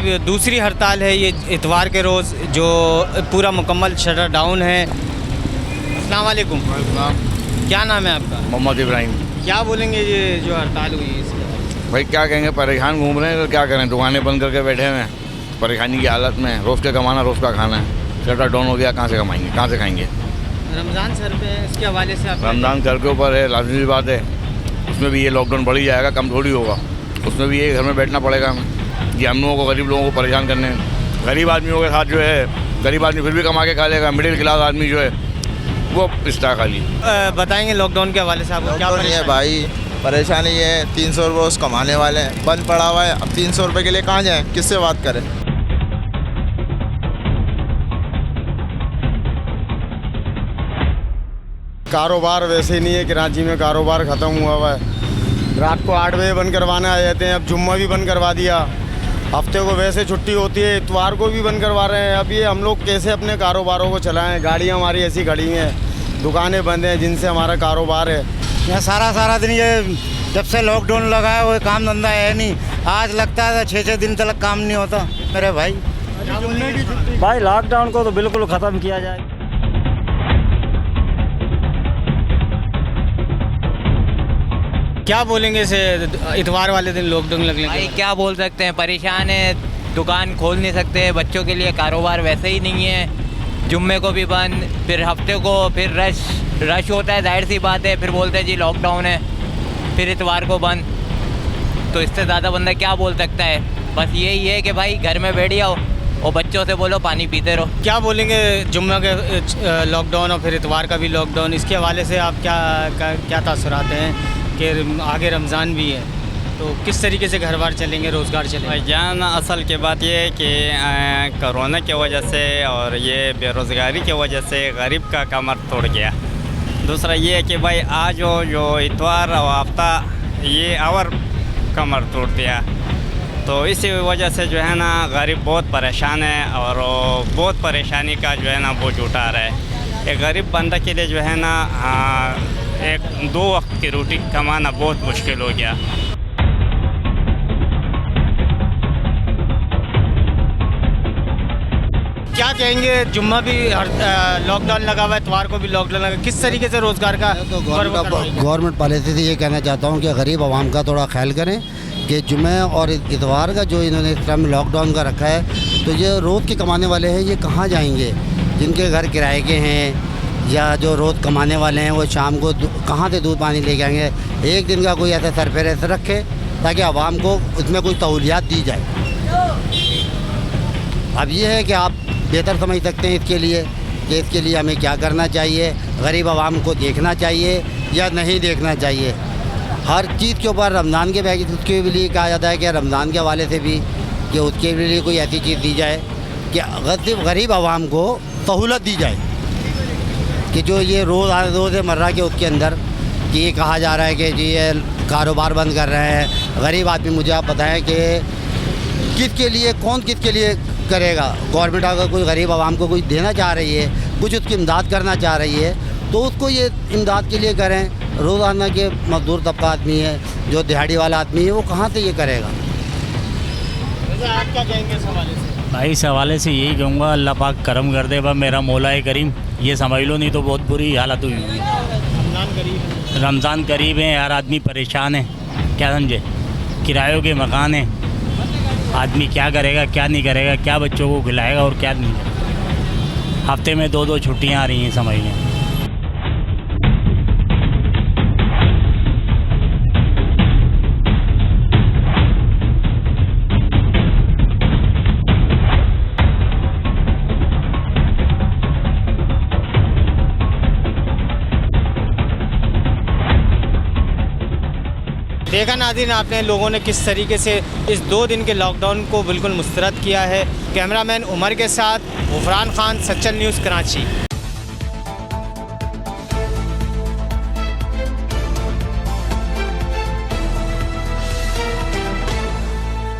भाई दूसरी हड़ताल है ये इतवार के रोज़ जो पूरा मुकम्मल शटर डाउन है। अस्सलाम वालेकुम। क्या नाम है आपका? मोहम्मद इब्राहिम। क्या बोलेंगे ये जो हड़ताल हुई है इसके? भाई क्या कहेंगे, परेशान घूम रहे हैं तो क्या करें, दुकानें बंद करके बैठे हुए हैं, परेशानी की हालत में। रोज़ का कमाना रोज़ का खाना है, शटर डाउन हो गया, कहाँ से कमाएंगे, कहाँ से खाएंगे। रमज़ान सर पे है, इसके हवाले से आप रमज़ान सर के ऊपर है, लाजमी बात है, उसमें भी ये लॉकडाउन बढ़ ही जाएगा, कम थोड़ी होगा। उसमें भी ये घर में बैठना पड़ेगा हमें, ये हम लोगों को, गरीब लोगों को परेशान करने। गरीब आदमियों के साथ जो है, गरीब आदमी फिर भी कमा के खा लेगा, मिडिल क्लास आदमी जो है वो पिस्ता खा ली। बताएंगे लॉकडाउन के हवाले से आपको क्या नहीं है भाई, परेशानी ये है 300 रुपये उस कमाने वाले हैं, बंद पड़ा हुआ है। अब 300 रुपये के लिए कहाँ जाएँ, किससे बात करें। कारोबार वैसे नहीं है, कराची में कारोबार ख़त्म हुआ है। रात को 8 बजे बंद करवाने आ जाते हैं, अब जुम्मा भी बंद करवा दिया। हफ्ते को वैसे छुट्टी होती है, इतवार को भी बंद करवा रहे हैं। अब ये हम लोग कैसे अपने कारोबारों को चलाएं? गाड़ियाँ हमारी ऐसी खड़ी हैं, दुकानें बंद हैं जिनसे हमारा कारोबार है। यहाँ सारा दिन ये जब से लॉकडाउन लगा है वो काम धंधा है नहीं। आज लगता है 6-6 दिन तक काम नहीं होता मेरे भाई। भाई लॉकडाउन को तो बिल्कुल ख़त्म किया जाए। क्या बोलेंगे से इतवार वाले दिन लॉकडाउन लगने भाई के? क्या बोल सकते हैं, परेशान है, दुकान खोल नहीं सकते, बच्चों के लिए कारोबार वैसे ही नहीं है, जुम्मे को भी बंद, फिर हफ्ते को फिर रश होता है, जाहिर सी बात है, फिर बोलते हैं जी लॉकडाउन है, फिर इतवार को बंद। तो इससे ज़्यादा बंदा क्या बोल सकता है। बस यही है कि भाई घर में बैठ जाओ और बच्चों से बोलो पानी पीते रहो। क्या बोलेंगे जुम्मे के लॉकडाउन और फिर इतवार का भी लॉकडाउन, इसके हवाले से आप क्या तासुरात हैं कि आगे रमज़ान भी है, तो किस तरीके से घर बार चलेंगे, रोज़गार चलेंगे? भाईजान असल की बात ये है कि कोरोना की वजह से और ये बेरोज़गारी की वजह से गरीब का कमर तोड़ गया। दूसरा ये है कि भाई आज जो इतवार और हफ्ता ये और कमर तोड़ दिया, तो इसी वजह से जो है ना गरीब बहुत परेशान है और बहुत परेशानी का जो है ना बोझ उठा रहा है। एक गरीब बंदा के लिए जो है ना एक 2 वक्त की रोटी कमाना बहुत मुश्किल हो गया। क्या कहेंगे, जुम्मा भी लॉकडाउन लगा हुआ है, इतवार को भी लॉकडाउन लगा, किस तरीके से रोज़गार का तो गवर्नमेंट पॉलिसी से ये कहना चाहता हूँ कि गरीब आवाम का थोड़ा ख्याल करें कि जुम्मे और इतवार का जो इन्होंने इस टाइम लॉकडाउन का रखा है, तो ये रोज़ के कमाने वाले हैं, ये कहाँ जाएंगे? जिनके घर किराए के हैं या जो रोज़ कमाने वाले हैं, वो शाम को कहाँ से दूध पानी लेके आएंगे? एक दिन का कोई ऐसा सरफेरेस रखे ताकि आवाम को उसमें कोई सहूलियात दी जाए। अब ये है कि आप बेहतर समझ सकते हैं इसके लिए कि इसके लिए हमें क्या करना चाहिए, गरीब आवाम को देखना चाहिए या नहीं देखना चाहिए। हर चीज़ के ऊपर रमज़ान के बैग उसके लिए कहा जाता है कि रमज़ान के हवाले से भी कि उसके लिए कोई ऐसी चीज़ दी जाए कि गरीब आवाम को सहूलत दी जाए, कि जो ये रोज़मर्रा के उसके अंदर कि ये कहा जा रहा है कि जी ये कारोबार बंद कर रहे हैं। गरीब आदमी, मुझे आप बताएं कि किसके लिए, कौन किसके लिए करेगा? गवर्नमेंट अगर कोई गरीब आवाम को कुछ देना चाह रही है, कुछ उसकी इमदाद करना चाह रही है, तो उसको ये इमदाद के लिए करें। रोज़ाना के मजदूर तबका आदमी है, जो दिहाड़ी वाला आदमी है, वो कहाँ से ये करेगा? आप क्या कहेंगे इस हवाले से? भाई इस हवाले से यही कहूँगा, अल्लाह पाक करम कर दे, बस मेरा मौला है करीम, ये समझ लो, नहीं तो बहुत बुरी हालत हुई हुई है। रमज़ान करीब है, हर आदमी परेशान है, क्या समझे, किरायों के मकान हैं, आदमी क्या करेगा क्या नहीं करेगा, क्या बच्चों को खिलाएगा और क्या नहीं। हफ्ते में 2-2 छुट्टियाँ आ रही हैं, समझ लें। देखा नाज़रीन आपने, लोगों ने किस तरीके से इस 2 दिन के लॉकडाउन को बिल्कुल मुस्तरद किया है। कैमरामैन उमर के साथ गुफरान खान, सच्चर न्यूज़, कराची।